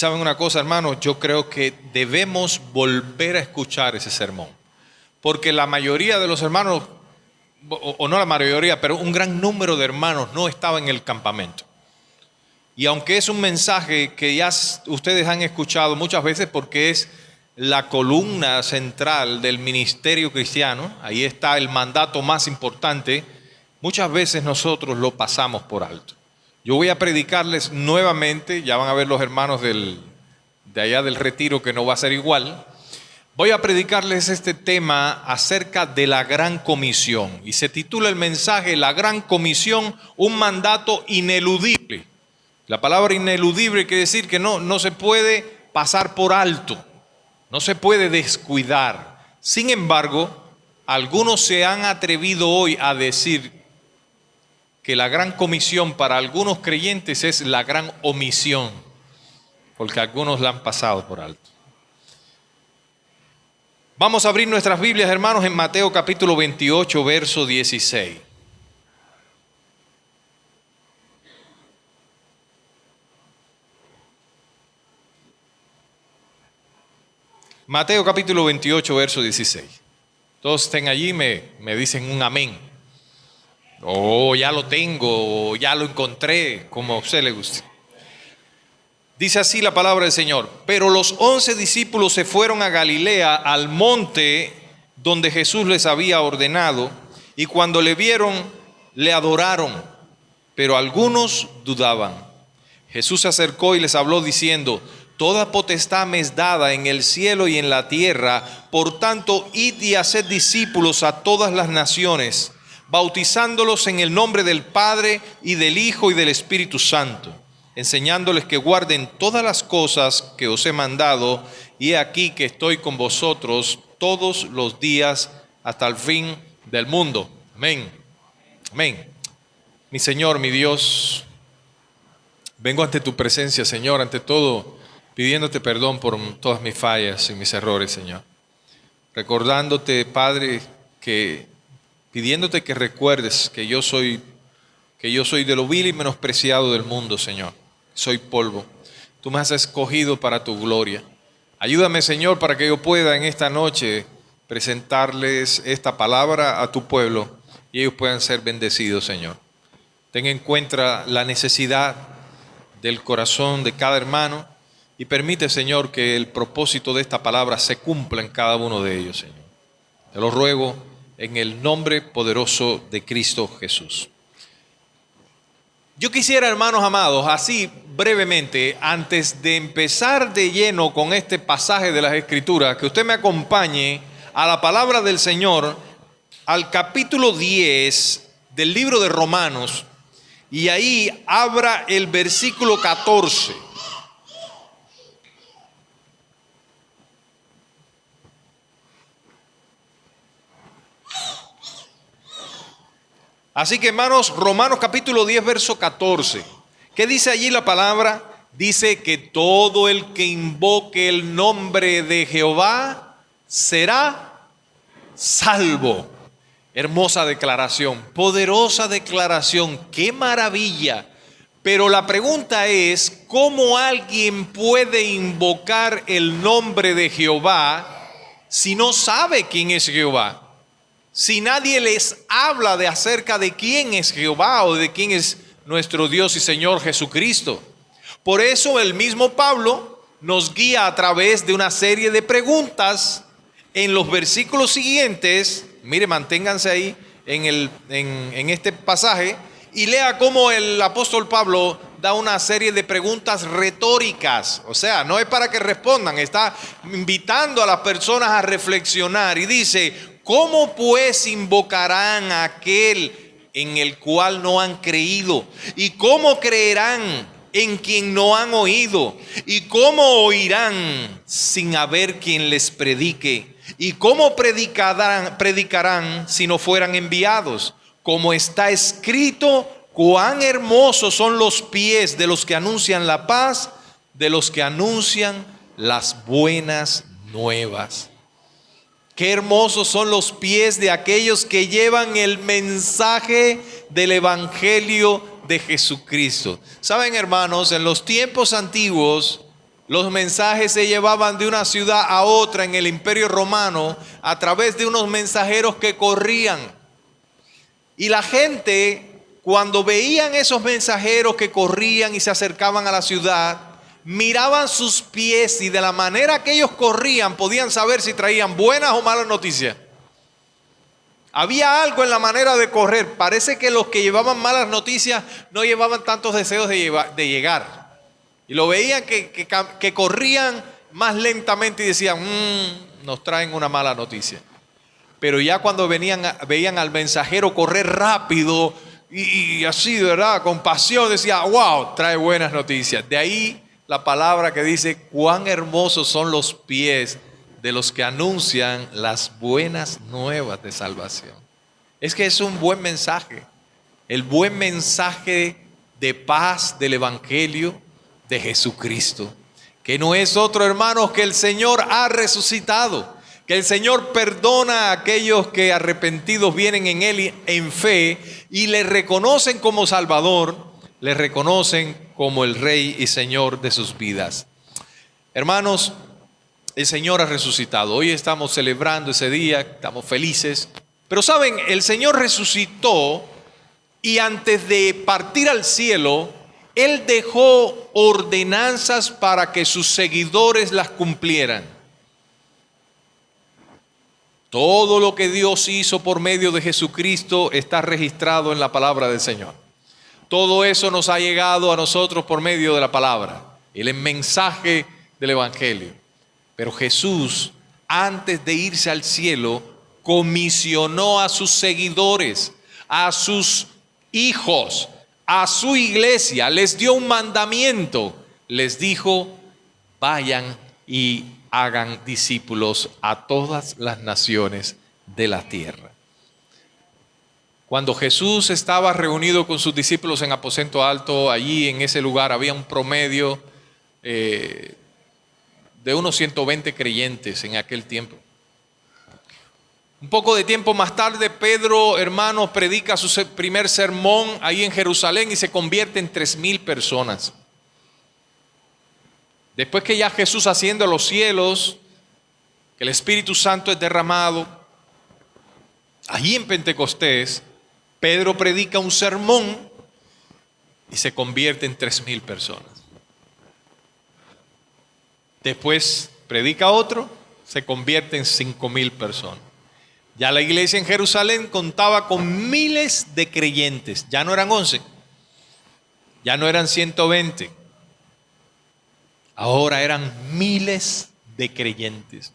¿Saben una cosa, hermanos? Yo creo que debemos volver a escuchar ese sermón. Porque la mayoría de los hermanos, o no la mayoría, pero un gran número de hermanos no estaba en el campamento. Y aunque es un mensaje que ya ustedes han escuchado muchas veces porque es la columna central del ministerio cristiano, ahí está el mandato más importante, muchas veces nosotros lo pasamos por alto. Yo voy a predicarles nuevamente, ya van a ver los hermanos de allá del retiro que no va a ser igual. Voy a predicarles este tema acerca de la Gran Comisión. Y se titula el mensaje, La Gran Comisión, un mandato ineludible. La palabra ineludible quiere decir que no se puede pasar por alto, no se puede descuidar. Sin embargo, algunos se han atrevido hoy a decir que la Gran Comisión para algunos creyentes es la gran omisión, porque algunos la han pasado por alto. Vamos a abrir nuestras Biblias, hermanos, en Mateo capítulo 28, verso 16. Mateo capítulo 28, verso 16. Todos estén allí, me dicen un amén. Oh, ya lo tengo, ya lo encontré, como a usted le guste. Dice así la palabra del Señor. Pero los 11 discípulos se fueron a Galilea, al monte donde Jesús les había ordenado, y cuando le vieron, le adoraron, pero algunos dudaban. Jesús se acercó y les habló diciendo: toda potestad me es dada en el cielo y en la tierra, por tanto, id y haced discípulos a todas las naciones, bautizándolos en el nombre del Padre y del Hijo y del Espíritu Santo, enseñándoles que guarden todas las cosas que os he mandado, y he aquí que estoy con vosotros todos los días hasta el fin del mundo. Amén. Amén. Mi Señor, mi Dios, vengo ante tu presencia, Señor, ante todo, pidiéndote perdón por todas mis fallas y mis errores, Señor. Recordándote, Padre, pidiéndote que recuerdes que yo soy de lo vil y menospreciado del mundo, Señor. Soy polvo. Tú me has escogido para tu gloria. Ayúdame, Señor, para que yo pueda en esta noche presentarles esta palabra a tu pueblo y ellos puedan ser bendecidos, Señor. Ten en cuenta la necesidad del corazón de cada hermano y permite, Señor, que el propósito de esta palabra se cumpla en cada uno de ellos, Señor. Te lo ruego en el nombre poderoso de Cristo Jesús. Yo quisiera, hermanos amados, así brevemente, antes de empezar de lleno con este pasaje de las Escrituras, que usted me acompañe a la palabra del Señor, al capítulo 10 del libro de Romanos, y ahí abra el versículo 14. Así que, hermanos, Romanos capítulo 10, verso 14. ¿Qué dice allí la palabra? Dice que todo el que invoque el nombre de Jehová será salvo. Hermosa declaración, poderosa declaración, qué maravilla. Pero la pregunta es, ¿cómo alguien puede invocar el nombre de Jehová si no sabe quién es Jehová? Si nadie les habla de acerca de quién es Jehová o de quién es nuestro Dios y Señor Jesucristo. Por eso el mismo Pablo nos guía a través de una serie de preguntas en los versículos siguientes. Mire, manténganse ahí en este pasaje y lea cómo el apóstol Pablo da una serie de preguntas retóricas. O sea, no es para que respondan, está invitando a las personas a reflexionar y dice: ¿cómo pues invocarán a aquel en el cual no han creído? ¿Y cómo creerán en quien no han oído? ¿Y cómo oirán sin haber quien les predique? ¿Y cómo predicarán si no fueran enviados? Como está escrito: cuán hermosos son los pies de los que anuncian la paz, de los que anuncian las buenas nuevas. Qué hermosos son los pies de aquellos que llevan el mensaje del Evangelio de Jesucristo. Saben, hermanos, en los tiempos antiguos Los mensajes se llevaban de una ciudad a otra en el Imperio Romano a través de unos mensajeros que corrían. Y la gente, cuando veían esos mensajeros que corrían y se acercaban a la ciudad, miraban sus pies y de la manera que ellos corrían podían saber si traían buenas o malas noticias. Había algo en la manera de correr. Parece que los que llevaban malas noticias no llevaban tantos deseos de llegar. Y lo veían que corrían más lentamente y decían, nos traen una mala noticia. Pero ya cuando veían al mensajero correr rápido y así, ¿verdad? Con pasión, decía, wow, trae buenas noticias. De ahí la palabra que dice, cuán hermosos son los pies de los que anuncian las buenas nuevas de salvación. Es que es un buen mensaje, el buen mensaje de paz del Evangelio de Jesucristo, que no es otro, hermanos, que el Señor ha resucitado, que el Señor perdona a aquellos que arrepentidos vienen en Él en fe y le reconocen como Salvador, le reconocen como el Rey y Señor de sus vidas. Hermanos, el Señor ha resucitado. Hoy estamos celebrando ese día, estamos felices. Pero saben, el Señor resucitó y antes de partir al cielo, Él dejó ordenanzas para que sus seguidores las cumplieran. Todo lo que Dios hizo por medio de Jesucristo está registrado en la palabra del Señor. Todo eso nos ha llegado a nosotros por medio de la palabra, el mensaje del Evangelio. Pero Jesús, antes de irse al cielo, comisionó a sus seguidores, a sus hijos, a su iglesia, les dio un mandamiento, les dijo, vayan y hagan discípulos a todas las naciones de la tierra. Cuando Jesús estaba reunido con sus discípulos en aposento alto, allí en ese lugar había un promedio de unos 120 creyentes en aquel tiempo. Un poco de tiempo más tarde, Pedro, hermanos, predica su primer sermón ahí en Jerusalén y se convierte en 3,000 personas. Después que ya Jesús asciende a los cielos, que el Espíritu Santo es derramado, allí en Pentecostés, Pedro predica un sermón y se convierte en 3,000 personas. Después predica otro, se convierte en 5,000 personas. Ya la iglesia en Jerusalén contaba con miles de creyentes. Ya no eran 11, ya no eran 120. Ahora eran miles de creyentes.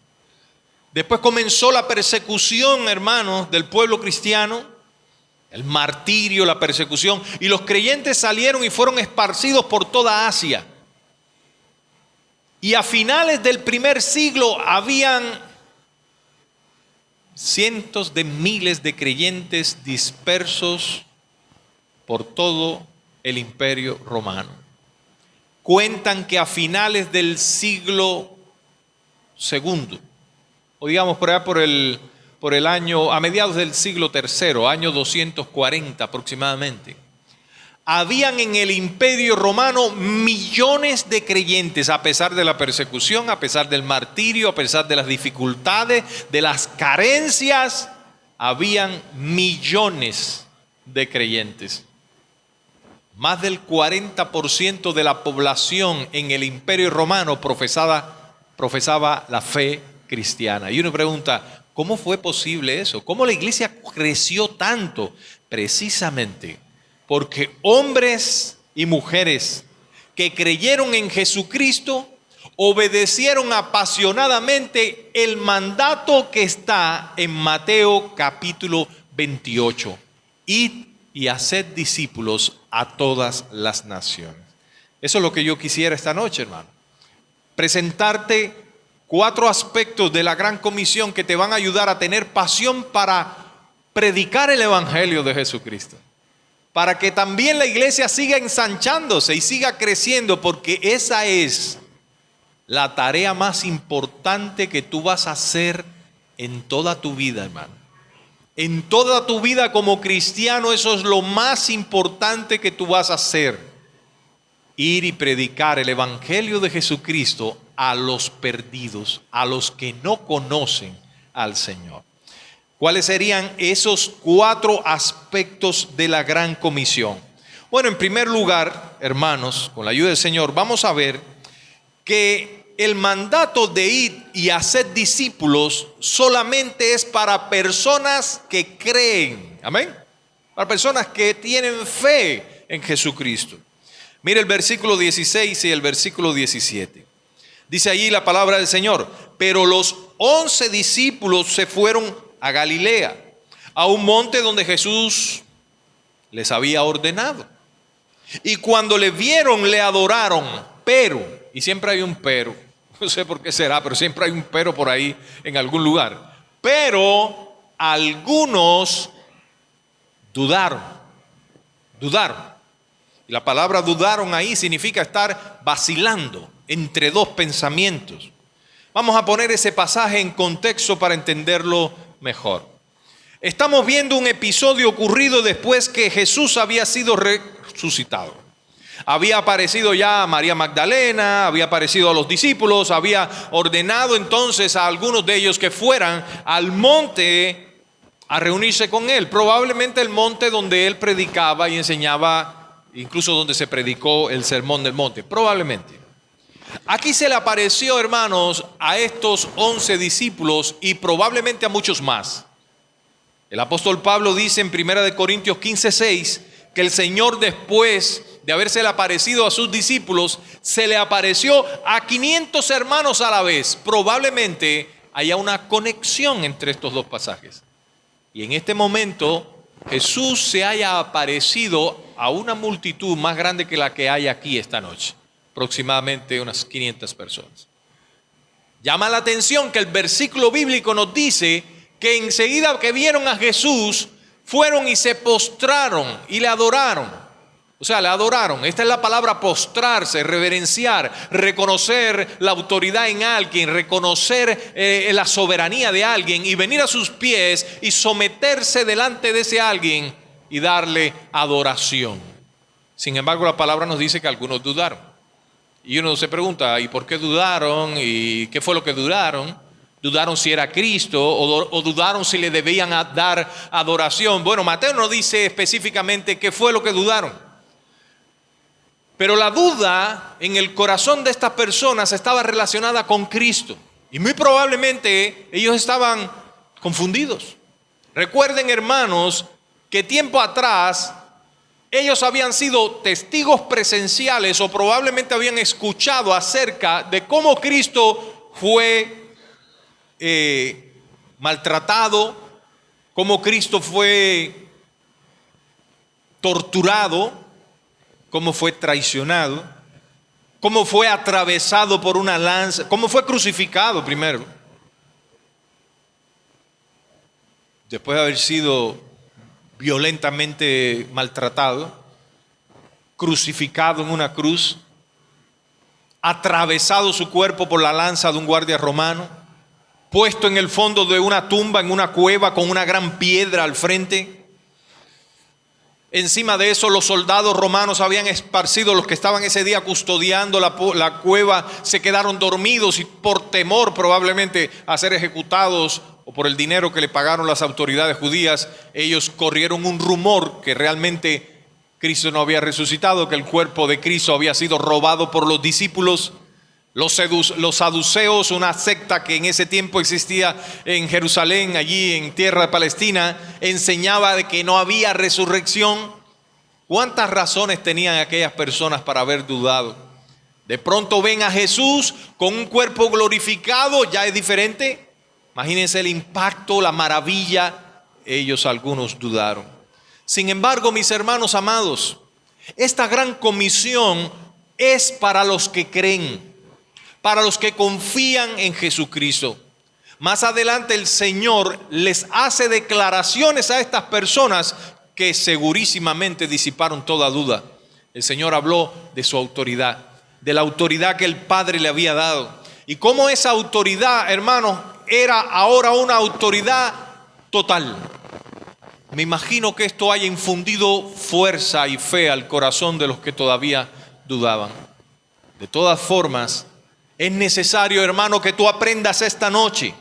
Después comenzó la persecución, hermanos, del pueblo cristiano. El martirio, la persecución. Y los creyentes salieron y fueron esparcidos por toda Asia. Y a finales del primer siglo habían cientos de miles de creyentes dispersos por todo el Imperio Romano. Cuentan que a finales del siglo segundo, o digamos por allá por el año, a mediados del siglo tercero, año 240 aproximadamente, habían en el Imperio Romano millones de creyentes, a pesar de la persecución, a pesar del martirio, a pesar de las dificultades, de las carencias, habían millones de creyentes. Más del 40% de la población en el Imperio Romano profesaba la fe cristiana. Y uno pregunta, ¿cómo fue posible eso? ¿Cómo la iglesia creció tanto? Precisamente porque hombres y mujeres que creyeron en Jesucristo obedecieron apasionadamente el mandato que está en Mateo capítulo 28. Id y haced discípulos a todas las naciones. Eso es lo que yo quisiera esta noche, hermano. Presentarte 4 aspectos de la gran comisión que te van a ayudar a tener pasión para predicar el evangelio de Jesucristo. Para que también la iglesia siga ensanchándose y siga creciendo, porque esa es la tarea más importante que tú vas a hacer en toda tu vida, hermano. En toda tu vida como cristiano, eso es lo más importante que tú vas a hacer. Ir y predicar el evangelio de Jesucristo a los perdidos, a los que no conocen al Señor. ¿Cuáles serían esos 4 aspectos de la gran comisión? Bueno, en primer lugar, hermanos, con la ayuda del Señor, vamos a ver que el mandato de ir y hacer discípulos solamente es para personas que creen. Amén. Para personas que tienen fe en Jesucristo. Mire el versículo 16 y el versículo 17. Dice allí la palabra del Señor: pero los 11 discípulos se fueron a Galilea, a un monte donde Jesús les había ordenado. Y cuando le vieron, le adoraron. Pero, y siempre hay un pero, no sé por qué será, pero siempre hay un pero por ahí en algún lugar. Pero algunos dudaron. Y la palabra dudaron ahí significa estar vacilando entre 2 pensamientos. Vamos a poner ese pasaje en contexto para entenderlo mejor. Estamos viendo un episodio ocurrido después que Jesús había sido resucitado. Había aparecido ya a María Magdalena, había aparecido a los discípulos, había ordenado entonces a algunos de ellos que fueran al monte a reunirse con él. Probablemente el monte donde él predicaba y enseñaba, incluso donde se predicó el sermón del monte. Probablemente. Aquí se le apareció, hermanos, a estos 11 discípulos y probablemente a muchos más. El apóstol Pablo dice en 1 Corintios 15:6 que el Señor, después de habérsele aparecido a sus discípulos, se le apareció a 500 hermanos a la vez. Probablemente haya una conexión entre estos 2 pasajes. Y en este momento Jesús se haya aparecido a una multitud más grande que la que hay aquí esta noche. Aproximadamente unas 500 personas. Llama la atención que el versículo bíblico nos dice que enseguida que vieron a Jesús, fueron y se postraron y le adoraron. O sea, le adoraron. Esta es la palabra postrarse, reverenciar, reconocer la autoridad en alguien, reconocer la soberanía de alguien y venir a sus pies y someterse delante de ese alguien y darle adoración. Sin embargo, la palabra nos dice que algunos dudaron. Y uno se pregunta, ¿y por qué dudaron? ¿Y qué fue lo que dudaron? ¿Dudaron si era Cristo o dudaron si le debían dar adoración? Bueno, Mateo no dice específicamente qué fue lo que dudaron. Pero la duda en el corazón de estas personas estaba relacionada con Cristo. Y muy probablemente ellos estaban confundidos. Recuerden, hermanos, que tiempo atrás ellos habían sido testigos presenciales o probablemente habían escuchado acerca de cómo Cristo fue maltratado, cómo Cristo fue torturado, cómo fue traicionado, cómo fue atravesado por una lanza, cómo fue crucificado primero, después de haber sido violentamente maltratado, crucificado en una cruz, atravesado su cuerpo por la lanza de un guardia romano, puesto en el fondo de una tumba, en una cueva con una gran piedra al frente. Encima de eso, los soldados romanos habían esparcido, los que estaban ese día custodiando la cueva, se quedaron dormidos y por temor probablemente a ser ejecutados o por el dinero que le pagaron las autoridades judías, ellos corrieron un rumor que realmente Cristo no había resucitado, que el cuerpo de Cristo había sido robado por los discípulos. Los saduceos, una secta que en ese tiempo existía en Jerusalén, allí en tierra de Palestina, enseñaba de que no había resurrección. ¿Cuántas razones tenían aquellas personas para haber dudado? De pronto ven a Jesús con un cuerpo glorificado, ya es diferente. Imagínense el impacto, la maravilla. Ellos algunos dudaron. Sin embargo, mis hermanos amados, esta gran comisión es para los que creen, para los que confían en Jesucristo. Más adelante el Señor les hace declaraciones a estas personas que segurísimamente disiparon toda duda. El Señor habló de su autoridad, de la autoridad que el Padre le había dado. Y cómo esa autoridad, hermanos, era ahora una autoridad total. Me imagino que esto haya infundido fuerza y fe al corazón de los que todavía dudaban. De todas formas, es necesario, hermano, que tú aprendas esta noche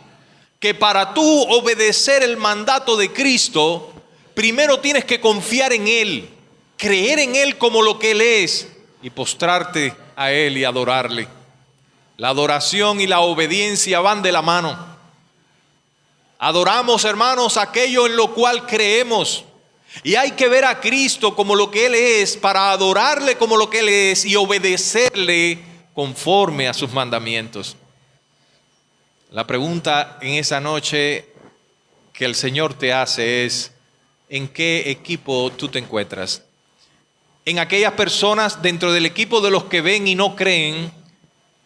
que para tú obedecer el mandato de Cristo, primero tienes que confiar en Él, creer en Él como lo que Él es y postrarte a Él y adorarle. La adoración y la obediencia van de la mano. Adoramos, hermanos, aquello en lo cual creemos. Y hay que ver a Cristo como lo que Él es para adorarle como lo que Él es y obedecerle conforme a sus mandamientos. La pregunta en esa noche que el Señor te hace es: ¿en qué equipo tú te encuentras? ¿En aquellas personas dentro del equipo de los que ven y no creen,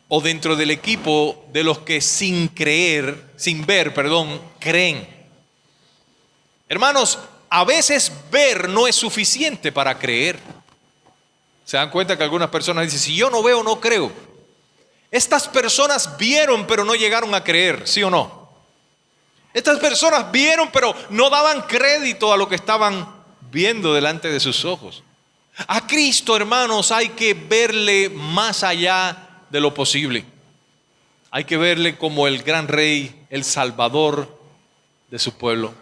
o dentro del equipo de los que sin ver, creen? Hermanos, a veces ver no es suficiente para creer. Se dan cuenta que algunas personas dicen: si yo no veo, no creo. Estas personas vieron pero no llegaron a creer, ¿sí o no? Estas personas vieron pero no daban crédito a lo que estaban viendo delante de sus ojos. A Cristo, hermanos, hay que verle más allá de lo posible. Hay que verle como el gran rey, el salvador de su pueblo.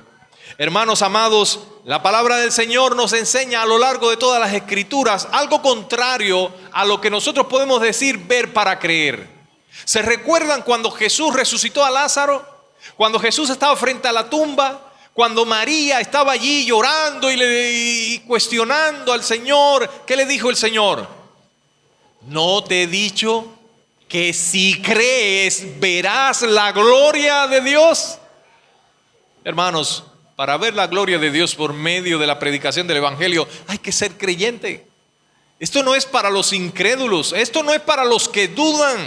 Hermanos amados, la palabra del Señor nos enseña a lo largo de todas las Escrituras algo contrario a lo que nosotros podemos decir ver para creer. ¿Se recuerdan cuando Jesús resucitó a Lázaro? Cuando Jesús estaba frente a la tumba, cuando María estaba allí llorando y cuestionando al Señor, ¿qué le dijo el Señor? ¿No te he dicho que si crees verás la gloria de Dios? Hermanos, para ver la gloria de Dios por medio de la predicación del Evangelio hay que ser creyente. Esto no es para los incrédulos, esto no es para los que dudan,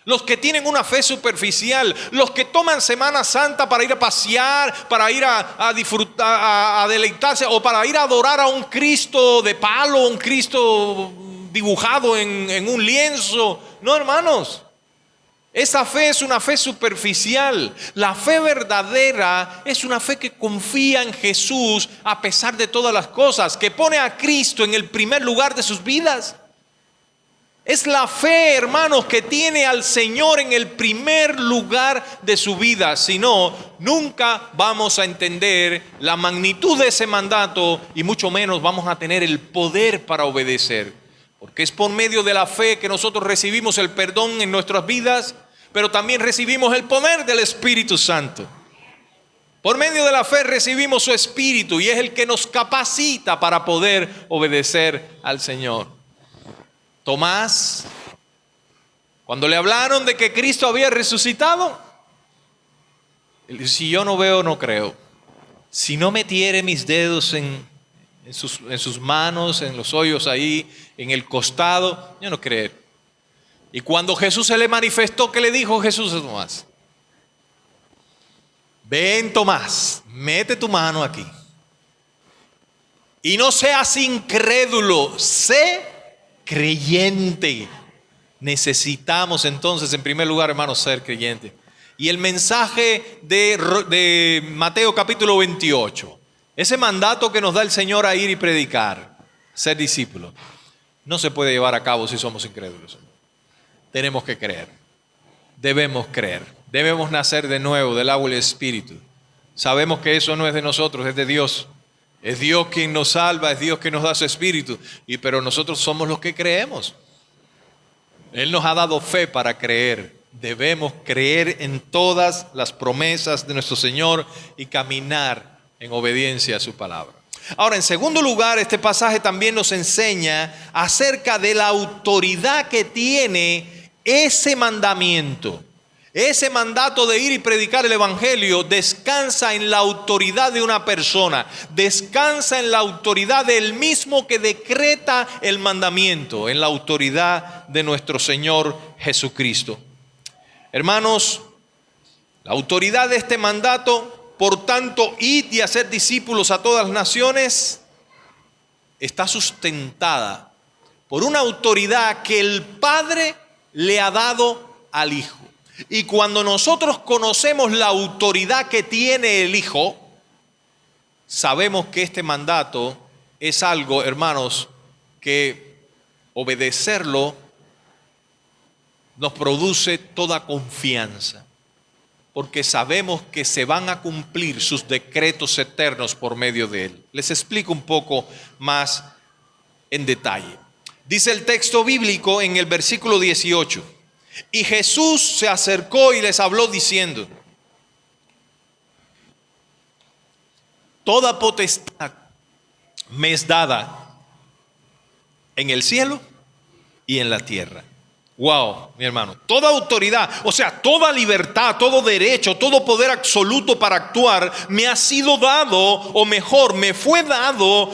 los que tienen una fe superficial, los que toman Semana Santa para ir a pasear, para ir a disfrutar, a deleitarse, o para ir a adorar a un Cristo de palo, un Cristo dibujado en un lienzo. No, hermanos. Esa fe es una fe superficial. La fe verdadera es una fe que confía en Jesús a pesar de todas las cosas, que pone a Cristo en el primer lugar de sus vidas. Es la fe, hermanos, que tiene al Señor en el primer lugar de su vida. Si no, nunca vamos a entender la magnitud de ese mandato y mucho menos vamos a tener el poder para obedecer. Porque es por medio de la fe que nosotros recibimos el perdón en nuestras vidas, pero también recibimos el poder del Espíritu Santo. Por medio de la fe recibimos su Espíritu y es el que nos capacita para poder obedecer al Señor. Tomás, cuando le hablaron de que Cristo había resucitado, él dijo: si yo no veo, no creo. Si no metiere mis dedos en sus manos, en los hoyos ahí, en el costado, yo no creeré. Y cuando Jesús se le manifestó, ¿qué le dijo Jesús a Tomás? Ven, Tomás, mete tu mano aquí. Y no seas incrédulo, sé creyente. Necesitamos entonces, en primer lugar, hermanos, ser creyente. Y el mensaje de Mateo capítulo 28, ese mandato que nos da el Señor a ir y predicar, ser discípulos, no se puede llevar a cabo si somos incrédulos. Tenemos que creer, debemos nacer de nuevo del agua y el Espíritu. Sabemos que eso no es de nosotros, es de Dios. Es Dios quien nos salva, es Dios quien nos da su Espíritu, pero nosotros somos los que creemos. Él nos ha dado fe para creer. Debemos creer en todas las promesas de nuestro Señor y caminar en obediencia a su palabra. Ahora, en segundo lugar, este pasaje también nos enseña acerca de la autoridad que tiene ese mandamiento. Ese mandato de ir y predicar el Evangelio descansa en la autoridad de una persona, descansa en la autoridad del mismo que decreta el mandamiento, en la autoridad de nuestro Señor Jesucristo. Hermanos, la autoridad de este mandato, por tanto, id y hacer discípulos a todas las naciones, está sustentada por una autoridad que el Padre le ha dado al Hijo. Y cuando nosotros conocemos la autoridad que tiene el Hijo, sabemos que este mandato es algo, hermanos, que obedecerlo nos produce toda confianza, porque sabemos que se van a cumplir sus decretos eternos por medio de Él. Les explico un poco más en detalle. Dice el texto bíblico en el versículo 18: y Jesús se acercó y les habló diciendo: toda potestad me es dada en el cielo y en la tierra. Wow, mi hermano, toda autoridad, o sea, toda libertad, todo derecho, todo poder absoluto para actuar me ha sido dado, o mejor, me fue dado.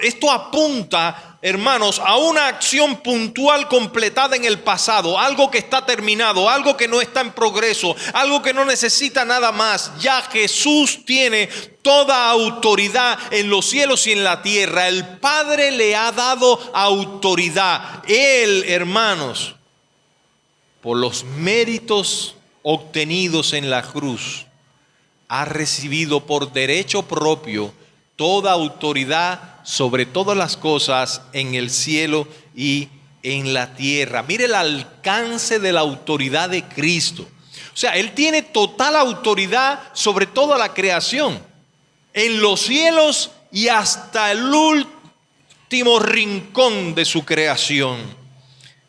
Esto apunta, hermanos, a una acción puntual completada en el pasado, algo que está terminado, algo que no está en progreso, algo que no necesita nada más. Ya Jesús tiene toda autoridad en los cielos y en la tierra. El Padre le ha dado autoridad. Él, hermanos, por los méritos obtenidos en la cruz, ha recibido por derecho propio toda autoridad sobre todas las cosas en el cielo y en la tierra. Mire el alcance de la autoridad de Cristo. O sea, Él tiene total autoridad sobre toda la creación, en los cielos y hasta el último rincón de su creación.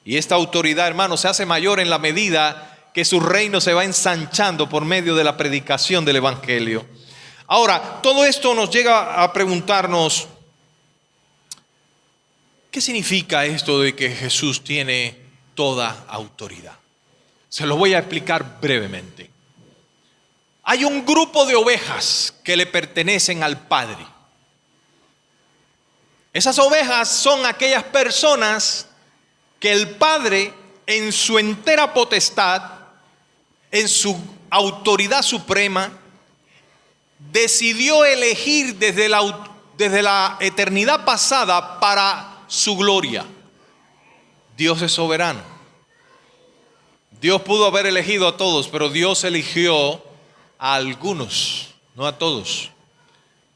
Y esta autoridad, hermanos, se hace mayor en la medida que su reino se va ensanchando por medio de la predicación del Evangelio. Ahora, todo esto nos llega a preguntarnos: ¿qué significa esto de que Jesús tiene toda autoridad? Se lo voy a explicar brevemente. Hay un grupo de ovejas que le pertenecen al Padre. Esas ovejas son aquellas personas que el Padre, en su entera potestad, en su autoridad suprema, decidió elegir desde la eternidad pasada para su gloria. Dios es soberano. Dios pudo haber elegido a todos, pero Dios eligió a algunos, no a todos.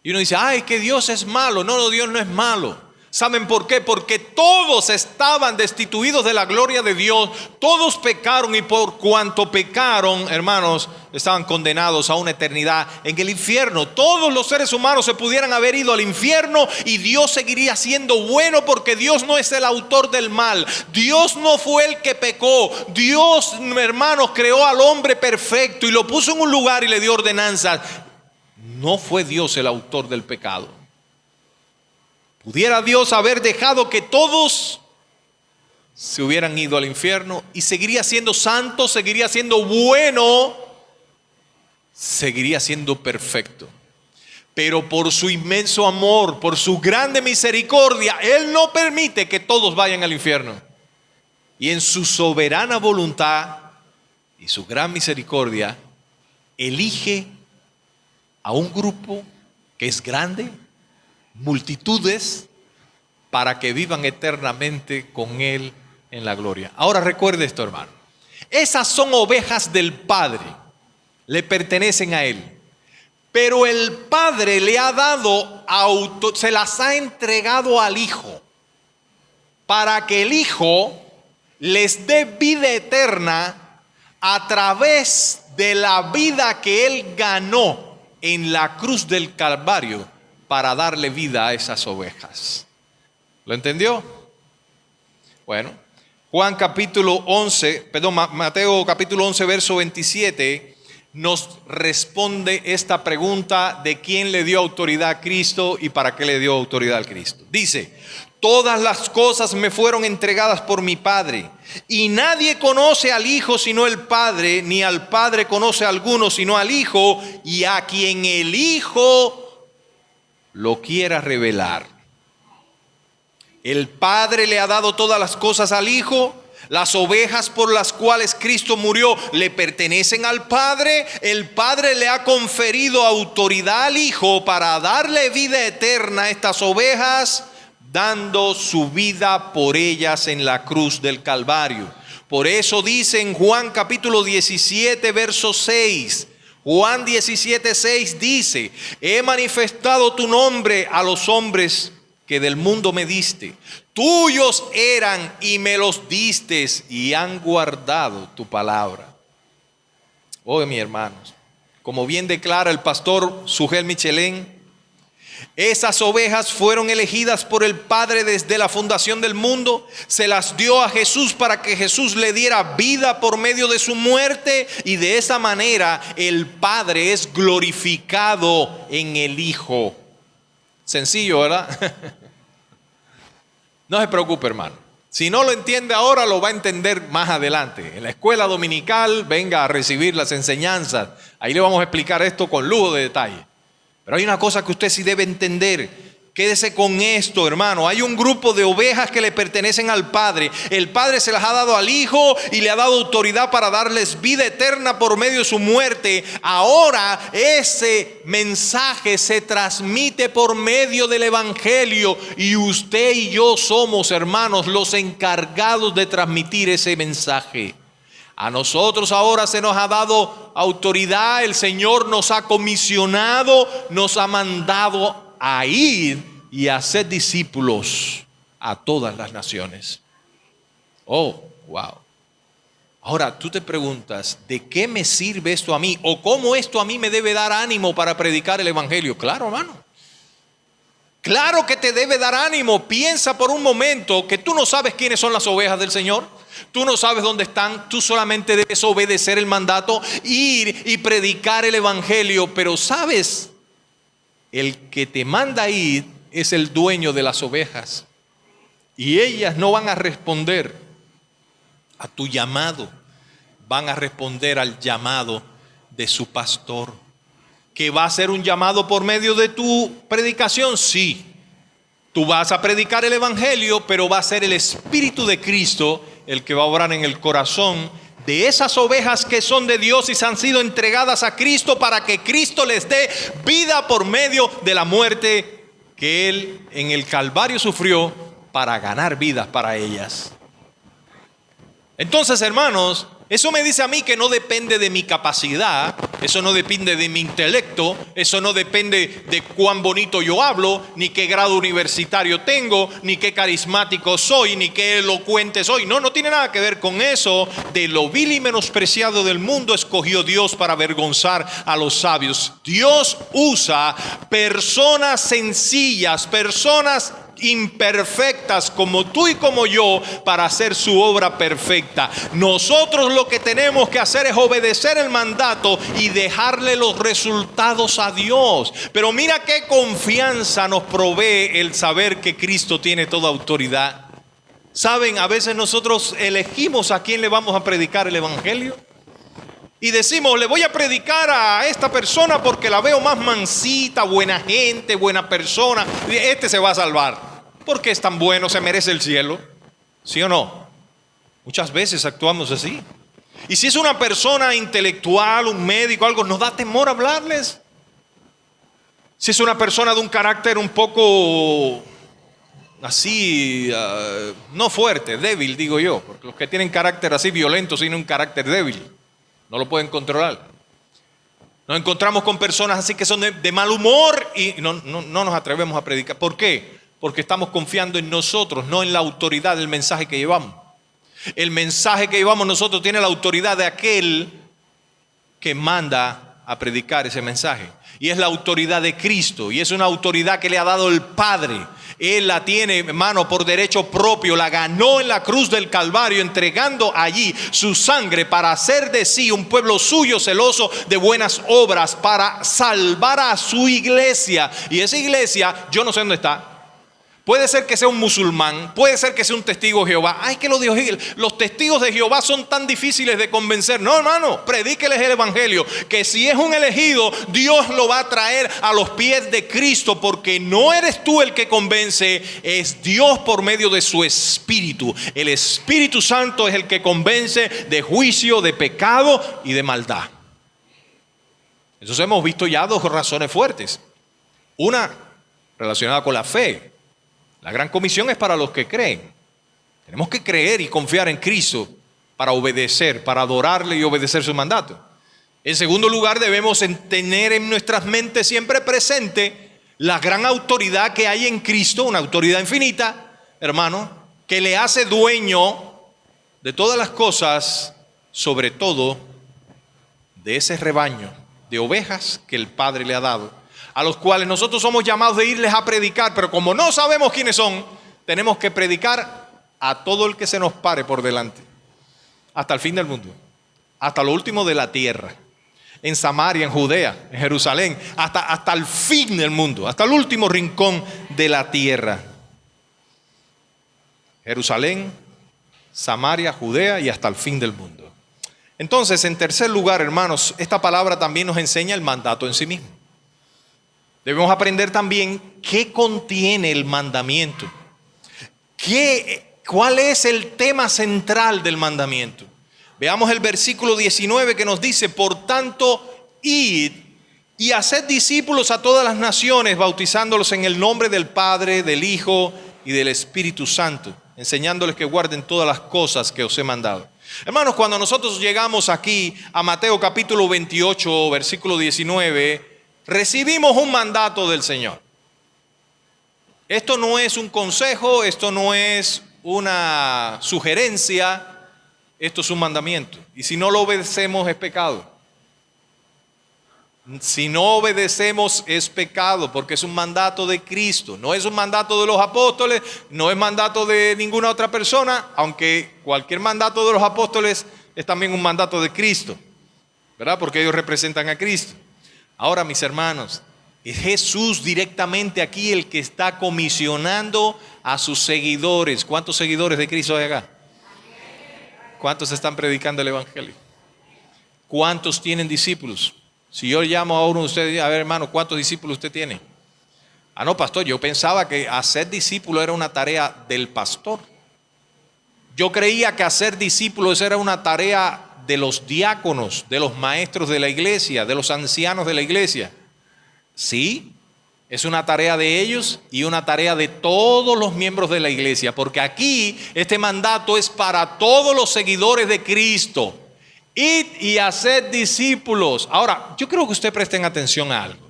Y uno dice: ay, que Dios es malo. No, Dios no es malo. ¿Saben por qué? Porque todos estaban destituidos de la gloria de Dios. Todos pecaron, y por cuanto pecaron, hermanos, estaban condenados a una eternidad en el infierno. Todos los seres humanos se pudieran haber ido al infierno y Dios seguiría siendo bueno, porque Dios no es el autor del mal. Dios no fue el que pecó. Dios, hermanos, creó al hombre perfecto y lo puso en un lugar y le dio ordenanzas. No fue Dios el autor del pecado. ¿Pudiera Dios haber dejado que todos se hubieran ido al infierno y seguiría siendo santo, seguiría siendo bueno, seguiría siendo perfecto? Pero por su inmenso amor, por su grande misericordia, Él no permite que todos vayan al infierno. Y en su soberana voluntad y su gran misericordia, elige a un grupo que es grande, multitudes, para que vivan eternamente con Él en la gloria. Ahora recuerde esto, hermano. Esas son ovejas del Padre, le pertenecen a Él. Pero el Padre le ha dado, se las ha entregado al Hijo, para que el Hijo les dé vida eterna a través de la vida que Él ganó en la cruz del Calvario, para darle vida a esas ovejas. ¿Lo entendió? Bueno, Mateo capítulo 11, verso 27, nos responde esta pregunta de quién le dio autoridad a Cristo y para qué le dio autoridad a Cristo. Dice: todas las cosas me fueron entregadas por mi Padre, y nadie conoce al Hijo sino el Padre, ni al Padre conoce a alguno sino al Hijo, y a quien el Hijo lo quiera revelar. El Padre le ha dado todas las cosas al Hijo. Las ovejas por las cuales Cristo murió le pertenecen al Padre. El Padre le ha conferido autoridad al Hijo para darle vida eterna a estas ovejas, dando su vida por ellas en la cruz del Calvario. Por eso dice en Juan capítulo 17, verso 6, Juan 17:6 dice: he manifestado tu nombre a los hombres que del mundo me diste. Tuyos eran y me los diste y han guardado tu palabra. Oh, mis hermanos, como bien declara el pastor Sugel Michelén, esas ovejas fueron elegidas por el Padre desde la fundación del mundo. Se las dio a Jesús para que Jesús le diera vida por medio de su muerte. Y de esa manera el Padre es glorificado en el Hijo. Sencillo, ¿verdad? No se preocupe, hermano. Si no lo entiende ahora, lo va a entender más adelante. En la escuela dominical, venga a recibir las enseñanzas. Ahí le vamos a explicar esto con lujo de detalle. Pero hay una cosa que usted sí debe entender. Quédese con esto, hermano. Hay un grupo de ovejas que le pertenecen al Padre. El Padre se las ha dado al Hijo y le ha dado autoridad para darles vida eterna por medio de su muerte. Ahora ese mensaje se transmite por medio del Evangelio y usted y yo somos, hermanos, los encargados de transmitir ese mensaje. A nosotros ahora se nos ha dado autoridad, el Señor nos ha comisionado, nos ha mandado a ir y a ser discípulos a todas las naciones. Oh, wow. Ahora tú te preguntas, ¿de qué me sirve esto a mí? ¿O cómo esto a mí me debe dar ánimo para predicar el Evangelio? Claro, hermano. Claro que te debe dar ánimo. Piensa por un momento que tú no sabes quiénes son las ovejas del Señor. Tú no sabes dónde están. Tú solamente debes obedecer el mandato, ir y predicar el Evangelio. Pero sabes, el que te manda a ir es el dueño de las ovejas. Y ellas no van a responder a tu llamado. Van a responder al llamado de su pastor. ¿Que va a ser un llamado por medio de tu predicación? Sí. Tú vas a predicar el Evangelio, pero va a ser el Espíritu de Cristo el que va a obrar en el corazón de esas ovejas que son de Dios y se han sido entregadas a Cristo para que Cristo les dé vida por medio de la muerte que Él en el Calvario sufrió para ganar vidas para ellas. Entonces, hermanos, eso me dice a mí que no depende de mi capacidad, eso no depende de mi intelecto, eso no depende de cuán bonito yo hablo, ni qué grado universitario tengo, ni qué carismático soy, ni qué elocuente soy. No, no tiene nada que ver con eso. De lo vil y menospreciado del mundo escogió Dios para avergonzar a los sabios. Dios usa personas sencillas, personas imperfectas como tú y como yo para hacer su obra perfecta. Nosotros lo que tenemos que hacer es obedecer el mandato y dejarle los resultados a Dios. Pero mira qué confianza nos provee el saber que Cristo tiene toda autoridad. Saben, a veces nosotros elegimos a quién le vamos a predicar el Evangelio. Y decimos, le voy a predicar a esta persona porque la veo más mansita, buena gente, buena persona. Este se va a salvar. Porque es tan bueno, se merece el cielo. ¿Sí o no? Muchas veces actuamos así. Y si es una persona intelectual, un médico, algo, nos da temor hablarles. Si es una persona de un carácter un poco así, no fuerte, débil, digo yo. Porque los que tienen carácter así violento tienen un carácter débil. No lo pueden controlar. Nos encontramos con personas así que son de mal humor y no nos atrevemos a predicar. ¿Por qué? Porque estamos confiando en nosotros, no en la autoridad del mensaje que llevamos. El mensaje que llevamos nosotros tiene la autoridad de aquel que manda a predicar ese mensaje. Y es la autoridad de Cristo. Y es una autoridad que le ha dado el Padre. Él la tiene, hermano, por derecho propio. La ganó en la cruz del Calvario, entregando allí su sangre para hacer de sí un pueblo suyo, celoso de buenas obras, para salvar a su iglesia. Y esa iglesia, yo no sé dónde está. Puede ser que sea un musulmán, puede ser que sea un testigo de Jehová. Ay, que los testigos de Jehová son tan difíciles de convencer. No, hermano, predíqueles el Evangelio. Que si es un elegido, Dios lo va a traer a los pies de Cristo. Porque no eres tú el que convence, es Dios por medio de su Espíritu. El Espíritu Santo es el que convence de juicio, de pecado y de maldad. Entonces hemos visto ya dos razones fuertes. Una relacionada con la fe. La gran comisión es para los que creen. Tenemos que creer y confiar en Cristo para obedecer, para adorarle y obedecer su mandato. En segundo lugar, debemos tener en nuestras mentes siempre presente la gran autoridad que hay en Cristo, una autoridad infinita, hermano, que le hace dueño de todas las cosas, sobre todo de ese rebaño de ovejas que el Padre le ha dado, a los cuales nosotros somos llamados de irles a predicar, pero como no sabemos quiénes son, tenemos que predicar a todo el que se nos pare por delante, hasta el fin del mundo, hasta lo último de la tierra, en Samaria, en Judea, en Jerusalén, hasta el fin del mundo, hasta el último rincón de la tierra. Jerusalén, Samaria, Judea y hasta el fin del mundo. Entonces, en tercer lugar, hermanos, esta palabra también nos enseña el mandato en sí mismo. Debemos aprender también qué contiene el mandamiento. ¿Cuál es el tema central del mandamiento? Veamos el versículo 19 que nos dice: por tanto, id y haced discípulos a todas las naciones, bautizándolos en el nombre del Padre, del Hijo y del Espíritu Santo, enseñándoles que guarden todas las cosas que os he mandado. Hermanos, cuando nosotros llegamos aquí a Mateo capítulo 28, versículo 19, recibimos un mandato del Señor. Esto no es un consejo, esto no es una sugerencia, esto es un mandamiento. Y si no lo obedecemos es pecado. Si no obedecemos es pecado, porque es un mandato de Cristo. No es un mandato de los apóstoles, no es mandato de ninguna otra persona, aunque cualquier mandato de los apóstoles es también un mandato de Cristo, ¿verdad? Porque ellos representan a Cristo. Ahora, mis hermanos, es Jesús directamente aquí el que está comisionando a sus seguidores. ¿Cuántos seguidores de Cristo hay acá? ¿Cuántos están predicando el Evangelio? ¿Cuántos tienen discípulos? Si yo llamo a uno de ustedes, a ver, hermano, ¿cuántos discípulos usted tiene? Ah, no, pastor, yo pensaba que hacer discípulo era una tarea del pastor. Yo creía que hacer discípulos era una tarea de los diáconos, de los maestros de la iglesia, de los ancianos de la iglesia. Sí, es una tarea de ellos y una tarea de todos los miembros de la iglesia, porque aquí este mandato es para todos los seguidores de Cristo. Id y haced discípulos. Ahora, yo creo que ustedes presten atención a algo.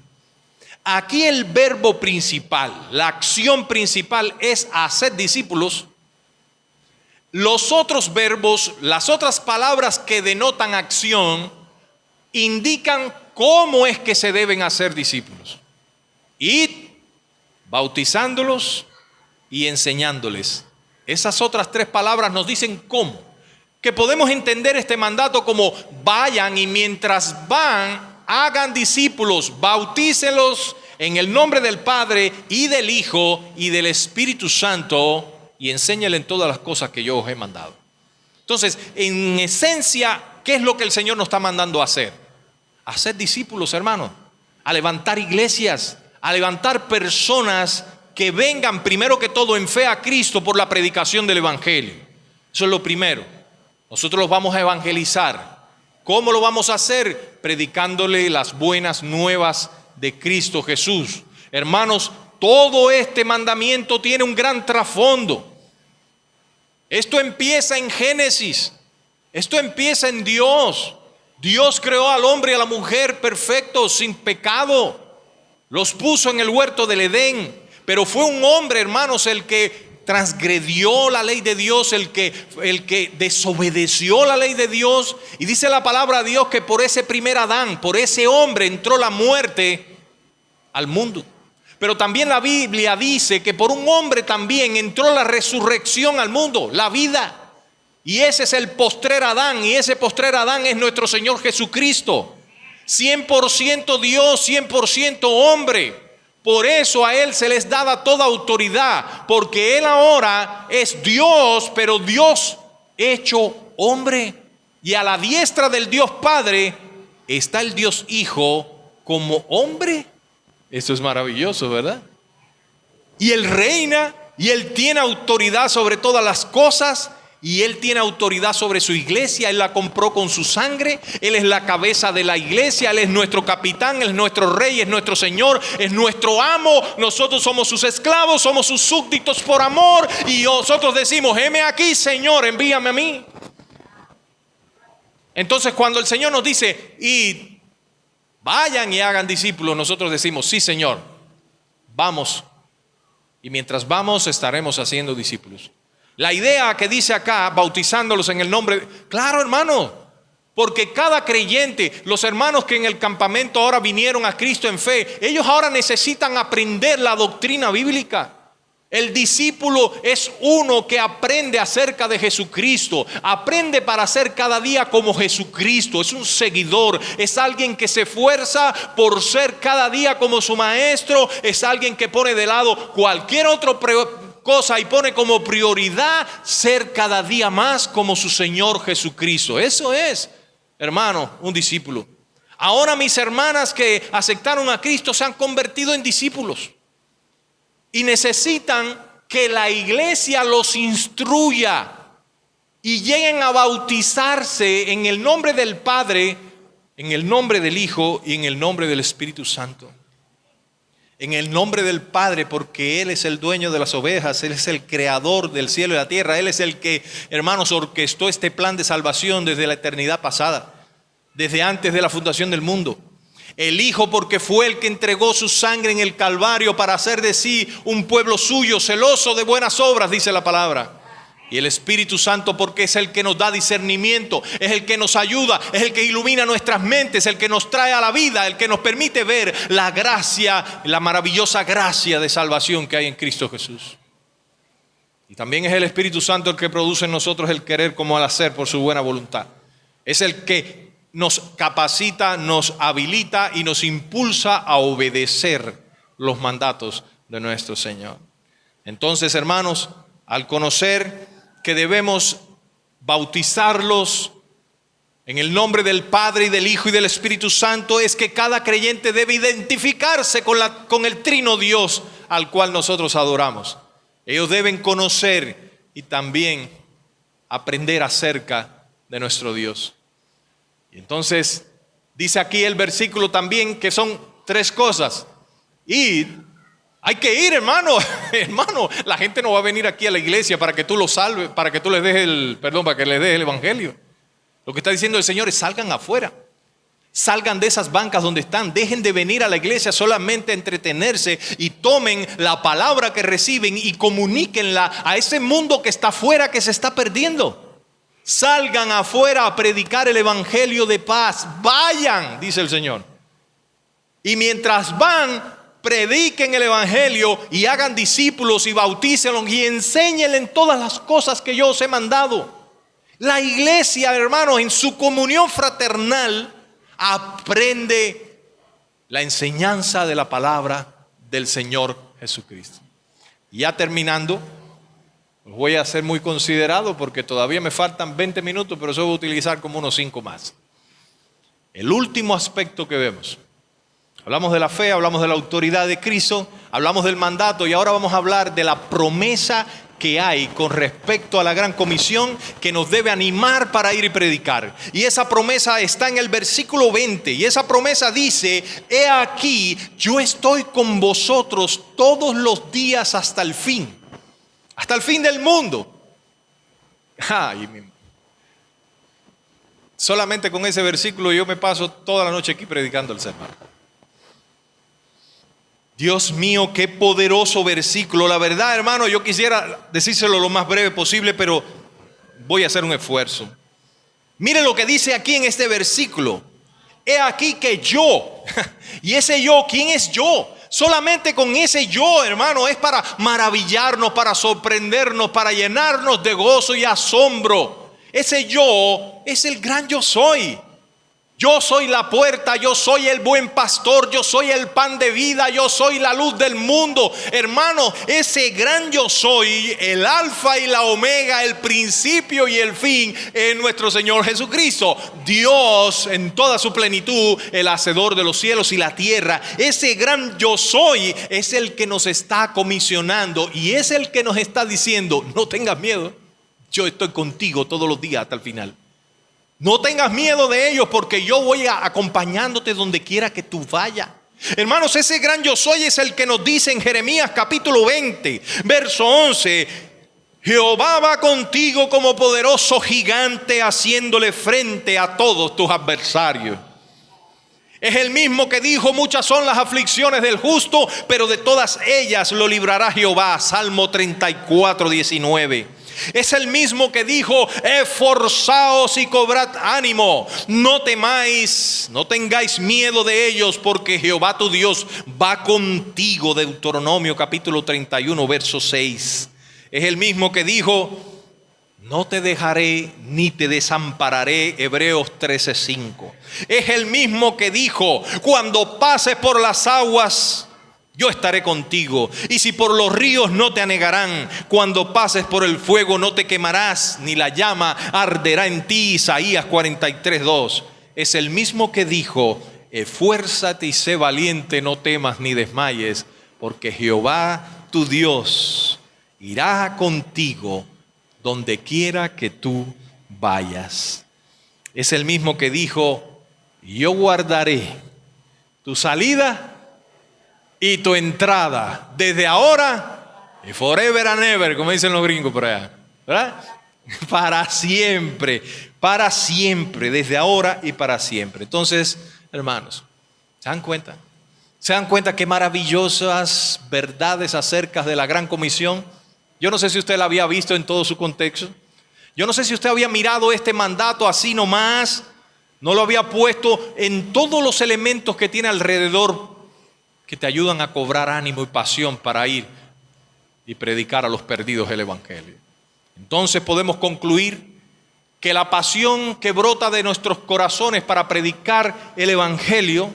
Aquí el verbo principal, la acción principal es hacer discípulos. Los otros verbos, las otras palabras que denotan acción, indican cómo es que se deben hacer discípulos. Id, bautizándolos y enseñándoles. Esas otras tres palabras nos dicen cómo. Que podemos entender este mandato como: vayan y mientras van, hagan discípulos, bautícenlos en el nombre del Padre y del Hijo y del Espíritu Santo y enséñenles todas las cosas que yo os he mandado. Entonces, en esencia, ¿qué es lo que el Señor nos está mandando a hacer? A ser discípulos, hermanos, a levantar iglesias, a levantar personas que vengan primero que todo en fe a Cristo por la predicación del Evangelio. Eso es lo primero. Nosotros los vamos a evangelizar. ¿Cómo lo vamos a hacer? Predicándole las buenas nuevas de Cristo Jesús. Hermanos, todo este mandamiento tiene un gran trasfondo. Esto empieza en Génesis. Esto empieza en Dios. Dios creó al hombre y a la mujer perfectos, sin pecado. Los puso en el huerto del Edén. Pero fue un hombre, hermanos, el que transgredió la ley de Dios, el que desobedeció la ley de Dios. Y dice la palabra de Dios que por ese primer Adán, por ese hombre entró la muerte al mundo. Pero también la Biblia dice que por un hombre también entró la resurrección al mundo, la vida. Y ese es el postrer Adán, y ese postrer Adán es nuestro Señor Jesucristo. 100% Dios, 100% hombre. Por eso a Él se les daba toda autoridad, porque Él ahora es Dios, pero Dios hecho hombre. Y a la diestra del Dios Padre está el Dios Hijo como hombre. Eso es maravilloso, ¿verdad? Y Él reina, y Él tiene autoridad sobre todas las cosas. Y Él tiene autoridad sobre su iglesia. Él la compró con su sangre. Él es la cabeza de la iglesia. Él es nuestro capitán, Él es nuestro rey, es nuestro Señor, es nuestro amo. Nosotros somos sus esclavos, somos sus súbditos por amor. Y nosotros decimos: heme aquí, Señor, envíame a mí. Entonces, cuando el Señor nos dice: y vayan y hagan discípulos, nosotros decimos: sí, Señor, vamos Y mientras vamos, estaremos haciendo discípulos. La idea que dice acá, bautizándolos en el nombre, claro, hermano, porque cada creyente, los hermanos que en el campamento ahora vinieron a Cristo en fe, ellos ahora necesitan aprender la doctrina bíblica. El discípulo es uno que aprende acerca de Jesucristo, aprende para ser cada día como Jesucristo, es un seguidor, es alguien que se esfuerza por ser cada día como su maestro, es alguien que pone de lado cualquier otra cosa y pone como prioridad ser cada día más como su Señor Jesucristo. Eso es, hermano, un discípulo. Ahora mis hermanas que aceptaron a Cristo se han convertido en discípulos. Y necesitan que la iglesia los instruya y lleguen a bautizarse en el nombre del Padre, en el nombre del Hijo y en el nombre del Espíritu Santo. En el nombre del Padre, porque Él es el dueño de las ovejas, Él es el creador del cielo y la tierra, Él es el que, hermanos, orquestó este plan de salvación desde la eternidad pasada, desde antes de la fundación del mundo. El Hijo porque fue el que entregó su sangre en el Calvario para hacer de sí un pueblo suyo, celoso de buenas obras, dice la palabra. Y el Espíritu Santo porque es el que nos da discernimiento, es el que nos ayuda, es el que ilumina nuestras mentes, el que nos trae a la vida, el que nos permite ver la gracia, la maravillosa gracia de salvación que hay en Cristo Jesús. Y también es el Espíritu Santo el que produce en nosotros el querer como el hacer por su buena voluntad. Es el que nos capacita, nos habilita y nos impulsa a obedecer los mandatos de nuestro Señor. Entonces, hermanos, al conocer que debemos bautizarlos en el nombre del Padre y del Hijo y del Espíritu Santo, es que cada creyente debe identificarse con el trino Dios al cual nosotros adoramos. Ellos deben conocer y también aprender acerca de nuestro Dios. Y entonces dice aquí el versículo también que son 3 cosas. Y hay que ir, hermano. Hermano, la gente no va a venir aquí a la iglesia para que tú los salves, para que tú les des para que les des el evangelio. Lo que está diciendo el Señor es: salgan afuera. Salgan de esas bancas donde están. Dejen de venir a la iglesia solamente a entretenerse y tomen la palabra que reciben y comuníquenla a ese mundo que está afuera, que se está perdiendo. Salgan afuera a predicar el evangelio de paz. Vayan, dice el Señor. Y mientras van, prediquen el evangelio y hagan discípulos y bautícenlos y enséñenles todas las cosas que yo os he mandado. La iglesia, hermanos, en su comunión fraternal aprende la enseñanza de la palabra del Señor Jesucristo. Y ya terminando, voy a ser muy considerado porque todavía me faltan 20 minutos, pero eso voy a utilizar como unos 5 más. El último aspecto que vemos. Hablamos de la fe, hablamos de la autoridad de Cristo, hablamos del mandato y ahora vamos a hablar de la promesa que hay con respecto a la gran comisión que nos debe animar para ir y predicar. Y esa promesa está en el versículo 20 y esa promesa dice: he aquí, yo estoy con vosotros todos los días hasta el fin del mundo. Solamente con ese versículo yo me paso toda la noche aquí predicando el sermón. Dios mío, qué poderoso versículo. La verdad, hermano, yo quisiera decírselo lo más breve posible, pero voy a hacer un esfuerzo. Mire lo que dice aquí en este versículo: he aquí que yo. Y ese yo, ¿quién es yo? Solamente con ese yo, hermano, es para maravillarnos, para sorprendernos, para llenarnos de gozo y asombro. Ese yo es el gran yo soy. Yo soy la puerta, yo soy el buen pastor, yo soy el pan de vida, yo soy la luz del mundo. Hermano, ese gran yo soy, el alfa y la omega, el principio y el fin, es nuestro Señor Jesucristo. Dios en toda su plenitud, el hacedor de los cielos y la tierra. Ese gran yo soy es el que nos está comisionando y es el que nos está diciendo: no tengas miedo, yo estoy contigo todos los días hasta el final. No tengas miedo de ellos porque yo voy acompañándote donde quiera que tú vayas. Hermanos, ese gran yo soy es el que nos dice en Jeremías capítulo 20, verso 11: Jehová va contigo como poderoso gigante, haciéndole frente a todos tus adversarios. Es el mismo que dijo: muchas son las aflicciones del justo, pero de todas ellas lo librará Jehová. Salmo 34, 19. Es el mismo que dijo: esforzaos y cobrad ánimo, no temáis, no tengáis miedo de ellos, porque Jehová tu Dios va contigo. Deuteronomio capítulo 31, verso 6. Es el mismo que dijo: no te dejaré ni te desampararé. Hebreos 13:5. Es el mismo que dijo: cuando pases por las aguas, yo estaré contigo. Y si por los ríos, no te anegarán. Cuando pases por el fuego, no te quemarás, ni la llama arderá en ti. Isaías 43:2. Es el mismo que dijo: esfuérzate y sé valiente, no temas ni desmayes, porque Jehová tu Dios irá contigo donde quiera que tú vayas. Es el mismo que dijo: yo guardaré tu salida y tu entrada, desde ahora y forever and ever, como dicen los gringos por allá, ¿verdad? Para siempre, desde ahora y para siempre. Entonces, hermanos, ¿se dan cuenta? ¿Se dan cuenta qué maravillosas verdades acerca de la gran comisión? Yo no sé si usted la había visto en todo su contexto. Yo no sé si usted había mirado este mandato así nomás, no lo había puesto en todos los elementos que tiene alrededor, que te ayudan a cobrar ánimo y pasión para ir y predicar a los perdidos el evangelio. Entonces podemos concluir que la pasión que brota de nuestros corazones para predicar el evangelio,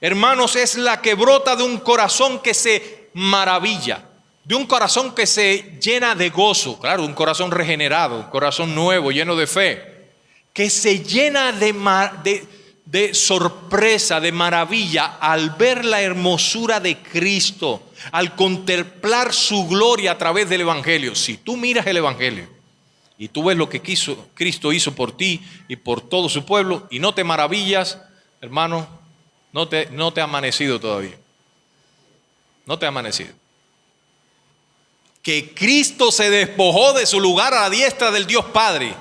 hermanos, es la que brota de un corazón que se maravilla, de un corazón que se llena de gozo, claro, un corazón regenerado, un corazón nuevo, lleno de fe, que se llena de sorpresa, de maravilla al ver la hermosura de Cristo, al contemplar su gloria a través del evangelio. Si tú miras el evangelio y tú ves lo que Cristo hizo por ti y por todo su pueblo y no te maravillas, hermano, no te ha amanecido todavía. No te ha amanecido. Que Cristo se despojó de su lugar a la diestra del Dios Padre,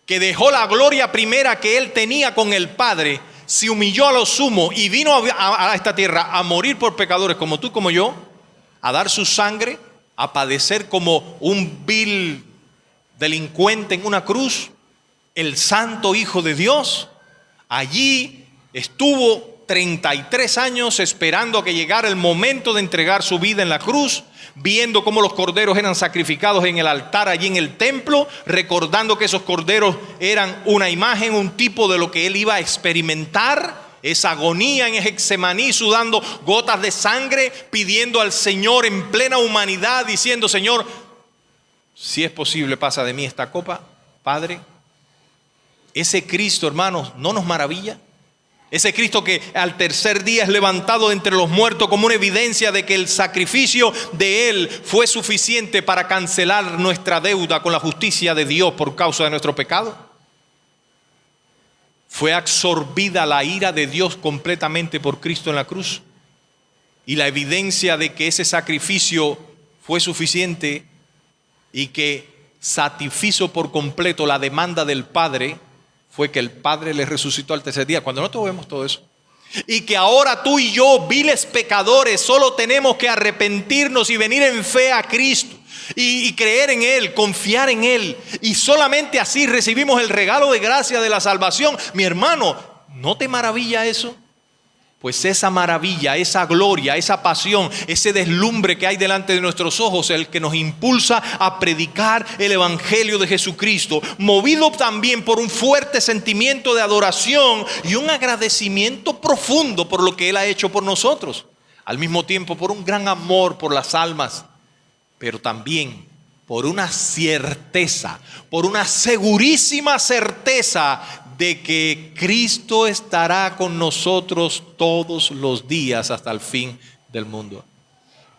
que dejó la gloria primera que Él tenía con el Padre, se humilló a lo sumo y vino a esta tierra a morir por pecadores como tú, como yo, a dar su sangre, a padecer como un vil delincuente en una cruz, el santo Hijo de Dios. Allí estuvo 33 años esperando a que llegara el momento de entregar su vida en la cruz, viendo cómo los corderos eran sacrificados en el altar allí en el templo, recordando que esos corderos eran una imagen, un tipo de lo que él iba a experimentar, esa agonía en Getsemaní, sudando gotas de sangre, pidiendo al Señor en plena humanidad, diciendo: Señor, si es posible, pasa de mí esta copa, Padre. Ese Cristo, hermanos, ¿no nos maravilla? Ese Cristo que al tercer día es levantado de entre los muertos como una evidencia de que el sacrificio de Él fue suficiente para cancelar nuestra deuda con la justicia de Dios por causa de nuestro pecado. Fue absorbida la ira de Dios completamente por Cristo en la cruz. Y la evidencia de que ese sacrificio fue suficiente y que satisfizo por completo la demanda del Padre fue que el Padre le resucitó al tercer día. Cuando nosotros vemos todo eso, y que ahora tú y yo, viles pecadores, solo tenemos que arrepentirnos y venir en fe a Cristo y creer en Él, confiar en Él, y solamente así recibimos el regalo de gracia de la salvación. Mi hermano, ¿no te maravilla eso? Pues esa maravilla, esa gloria, esa pasión, ese deslumbre que hay delante de nuestros ojos, el que nos impulsa a predicar el evangelio de Jesucristo, movido también por un fuerte sentimiento de adoración y un agradecimiento profundo por lo que Él ha hecho por nosotros. Al mismo tiempo por un gran amor por las almas, pero también por una certeza, por una segurísima certeza de que Cristo estará con nosotros todos los días hasta el fin del mundo.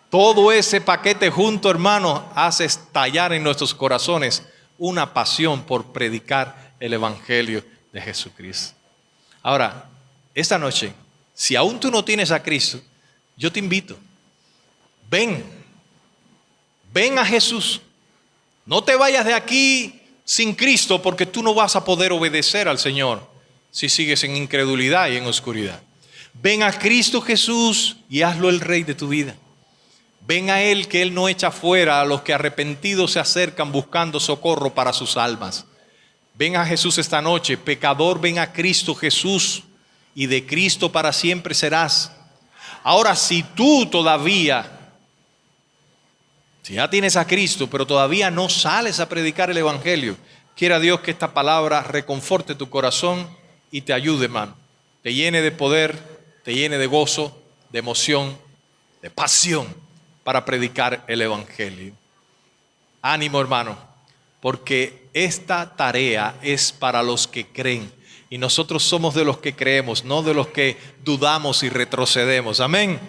Todo ese paquete junto, hermanos, hace estallar en nuestros corazones una pasión por predicar el evangelio de Jesucristo. Ahora, esta noche, si aún tú no tienes a Cristo, yo te invito, ven a Jesús. No te vayas de aquí sin Cristo, porque tú no vas a poder obedecer al Señor si sigues en incredulidad y en oscuridad. Ven a Cristo Jesús y hazlo el Rey de tu vida. Ven a Él, que Él no echa fuera a los que arrepentidos se acercan buscando socorro para sus almas. Ven a Jesús esta noche, pecador, ven a Cristo Jesús y de Cristo para siempre serás. Ahora, si tú todavía, si ya tienes a Cristo, pero todavía no sales a predicar el Evangelio, quiera Dios que esta palabra reconforte tu corazón y te ayude, hermano. Te llene de poder, te llene de gozo, de emoción, de pasión para predicar el Evangelio. Ánimo, hermano, porque esta tarea es para los que creen. Y nosotros somos de los que creemos, no de los que dudamos y retrocedemos. Amén.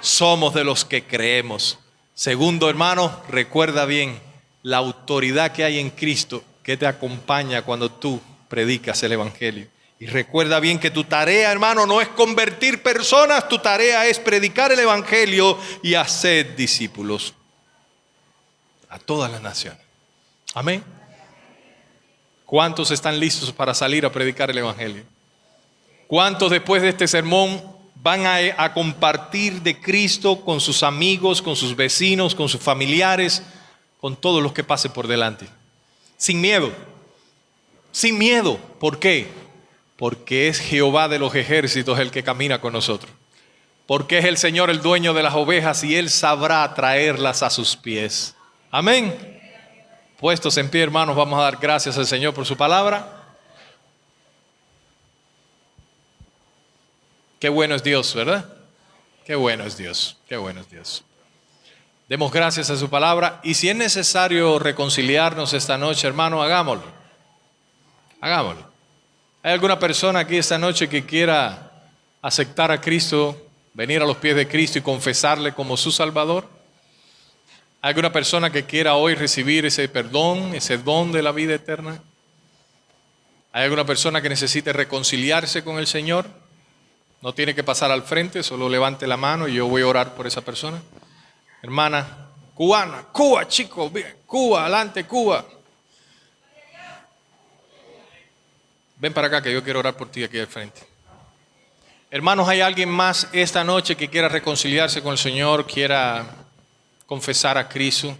Somos de los que creemos. Segundo, hermano, recuerda bien la autoridad que hay en Cristo que te acompaña cuando tú predicas el Evangelio. Y recuerda bien que tu tarea, hermano, no es convertir personas, tu tarea es predicar el Evangelio y hacer discípulos a todas las naciones. Amén. ¿Cuántos están listos para salir a predicar el Evangelio? ¿Cuántos después de este sermón van a compartir de Cristo con sus amigos, con sus vecinos, con sus familiares, con todos los que pasen por delante? Sin miedo. Sin miedo. ¿Por qué? Porque es Jehová de los ejércitos el que camina con nosotros. Porque es el Señor el dueño de las ovejas y Él sabrá traerlas a sus pies. Amén. Puestos en pie, hermanos, vamos a dar gracias al Señor por su palabra. Qué bueno es Dios, ¿verdad? Qué bueno es Dios, qué bueno es Dios. Demos gracias a su palabra y si es necesario reconciliarnos esta noche, hermano, hagámoslo. Hagámoslo. ¿Hay alguna persona aquí esta noche que quiera aceptar a Cristo, venir a los pies de Cristo y confesarle como su Salvador? ¿Hay alguna persona que quiera hoy recibir ese perdón, ese don de la vida eterna? ¿Hay alguna persona que necesite reconciliarse con el Señor? No tiene que pasar al frente, solo levante la mano y yo voy a orar por esa persona. Hermana cubana, Cuba, chicos, bien, Cuba, adelante, Cuba. Ven para acá que yo quiero orar por ti aquí al frente. Hermanos, ¿hay alguien más esta noche que quiera reconciliarse con el Señor, quiera confesar a Cristo?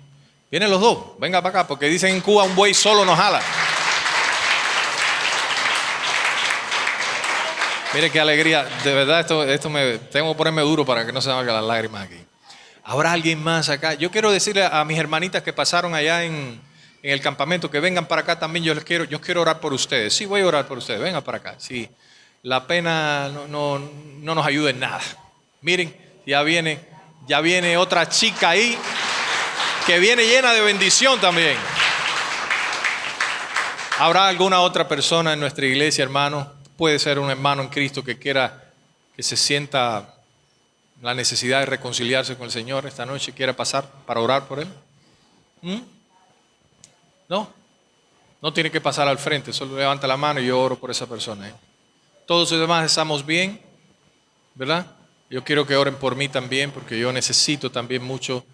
Vienen los dos, venga para acá, porque dicen en Cuba un buey solo no jala. Mire qué alegría, de verdad esto me tengo que ponerme duro para que no se me salgan las lágrimas aquí. ¿Habrá alguien más acá? Yo quiero decirle a mis hermanitas que pasaron allá en el campamento que vengan para acá también. Yo quiero orar por ustedes. Sí, voy a orar por ustedes, vengan para acá. Sí, la pena no nos ayuda en nada. Miren, ya viene otra chica ahí que viene llena de bendición también. ¿Habrá alguna otra persona en nuestra iglesia, hermano? Puede ser un hermano en Cristo que quiera, que se sienta la necesidad de reconciliarse con el Señor esta noche, quiera pasar para orar por él. No tiene que pasar al frente, solo levanta la mano y yo oro por esa persona. Todos los demás estamos bien, ¿verdad? Yo quiero que oren por mí también, porque yo necesito también mucho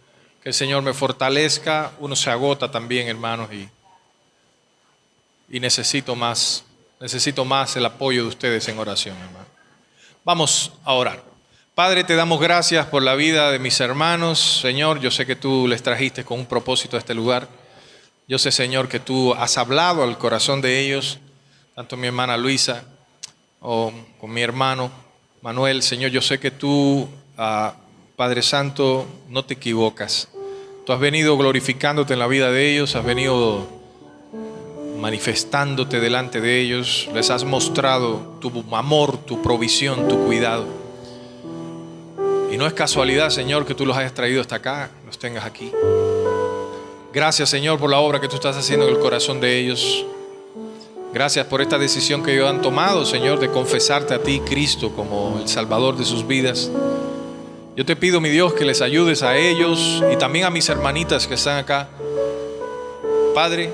que el Señor me fortalezca. Uno se agota también, hermanos, y necesito más el apoyo de ustedes en oración, hermano. Vamos a orar. Padre, te damos gracias por la vida de mis hermanos. Señor, yo sé que tú les trajiste con un propósito a este lugar. Yo sé, Señor, que tú has hablado al corazón de ellos, tanto mi hermana Luisa o con mi hermano Manuel. Señor, yo sé que tú, Padre Santo, no te equivocas. Tú has venido glorificándote en la vida de ellos, has venido manifestándote delante de ellos, les has mostrado tu amor, tu provisión, tu cuidado. Y no es casualidad, Señor, que tú los hayas traído hasta acá, los tengas aquí. Gracias, Señor, por la obra que tú estás haciendo en el corazón de ellos. Gracias por esta decisión que ellos han tomado, Señor, de confesarte a ti, Cristo, como el Salvador de sus vidas. Yo te pido, mi Dios, que les ayudes a ellos y también a mis hermanitas que están acá. Padre,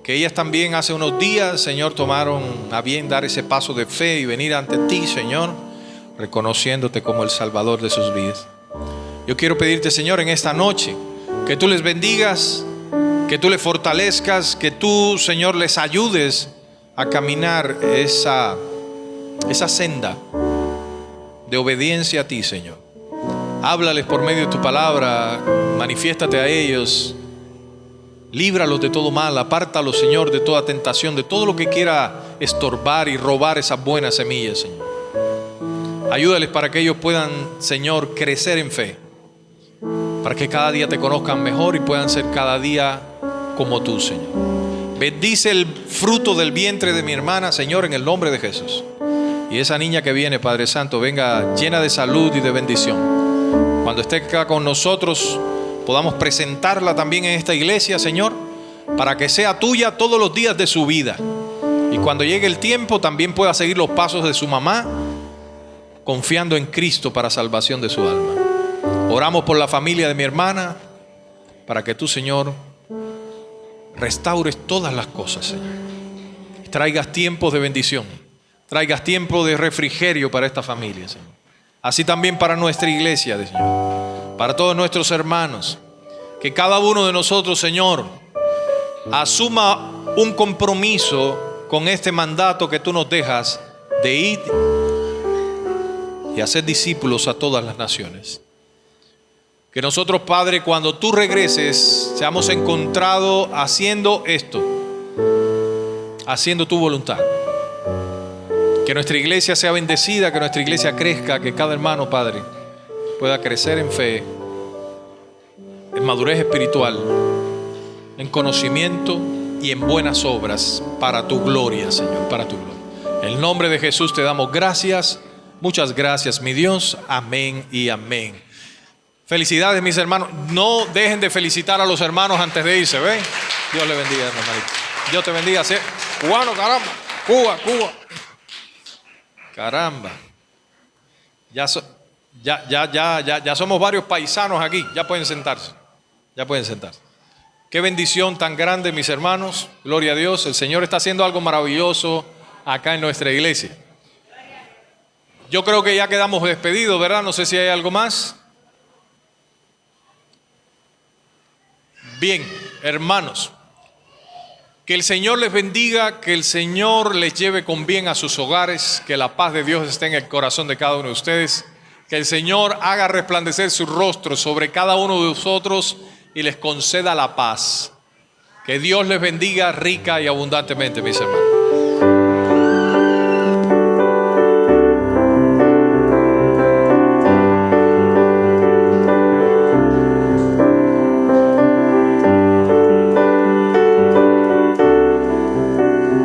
que ellas también hace unos días, Señor, tomaron a bien dar ese paso de fe y venir ante ti, Señor, reconociéndote como el Salvador de sus vidas. Yo quiero pedirte, Señor, en esta noche, que tú les bendigas, que tú les fortalezcas, que tú, Señor, les ayudes a caminar esa senda de obediencia a ti, Señor. Háblales por medio de tu palabra, manifiéstate a ellos, líbralos de todo mal, apártalos, Señor, de toda tentación, de todo lo que quiera estorbar y robar esas buenas semillas, Señor. Ayúdales para que ellos puedan, Señor, crecer en fe, para que cada día te conozcan mejor y puedan ser cada día como tú, Señor. Bendice el fruto del vientre de mi hermana, Señor, en el nombre de Jesús. Y esa niña que viene, Padre Santo, venga llena de salud y de bendición. Cuando esté acá con nosotros, podamos presentarla también en esta iglesia, Señor, para que sea tuya todos los días de su vida. Y cuando llegue el tiempo, también pueda seguir los pasos de su mamá, confiando en Cristo para salvación de su alma. Oramos por la familia de mi hermana, para que tú, Señor, restaures todas las cosas, Señor. Traigas tiempos de bendición, traigas tiempo de refrigerio para esta familia, Señor. Así también para nuestra iglesia, Señor, para todos nuestros hermanos. Que cada uno de nosotros, Señor, asuma un compromiso con este mandato que tú nos dejas de ir y hacer discípulos a todas las naciones. Que nosotros, Padre, cuando tú regreses, seamos encontrados haciendo esto, haciendo tu voluntad. Que nuestra iglesia sea bendecida, que nuestra iglesia crezca, que cada hermano, Padre, pueda crecer en fe, en madurez espiritual, en conocimiento y en buenas obras para tu gloria, Señor, para tu gloria. En el nombre de Jesús te damos gracias. Muchas gracias, mi Dios. Amén y amén. Felicidades, mis hermanos. No dejen de felicitar a los hermanos antes de irse, ¿ven? Dios le bendiga, hermanito. Dios te bendiga. ¿Sí? Cubano, caramba. Cuba. Caramba. Ya somos varios paisanos aquí. Ya pueden sentarse. Qué bendición tan grande, mis hermanos. Gloria a Dios. El Señor está haciendo algo maravilloso acá en nuestra iglesia. Yo creo que ya quedamos despedidos, ¿verdad? No sé si hay algo más. Bien, hermanos, que el Señor les bendiga, que el Señor les lleve con bien a sus hogares, que la paz de Dios esté en el corazón de cada uno de ustedes, que el Señor haga resplandecer su rostro sobre cada uno de nosotros y les conceda la paz. Que Dios les bendiga rica y abundantemente, mis hermanos.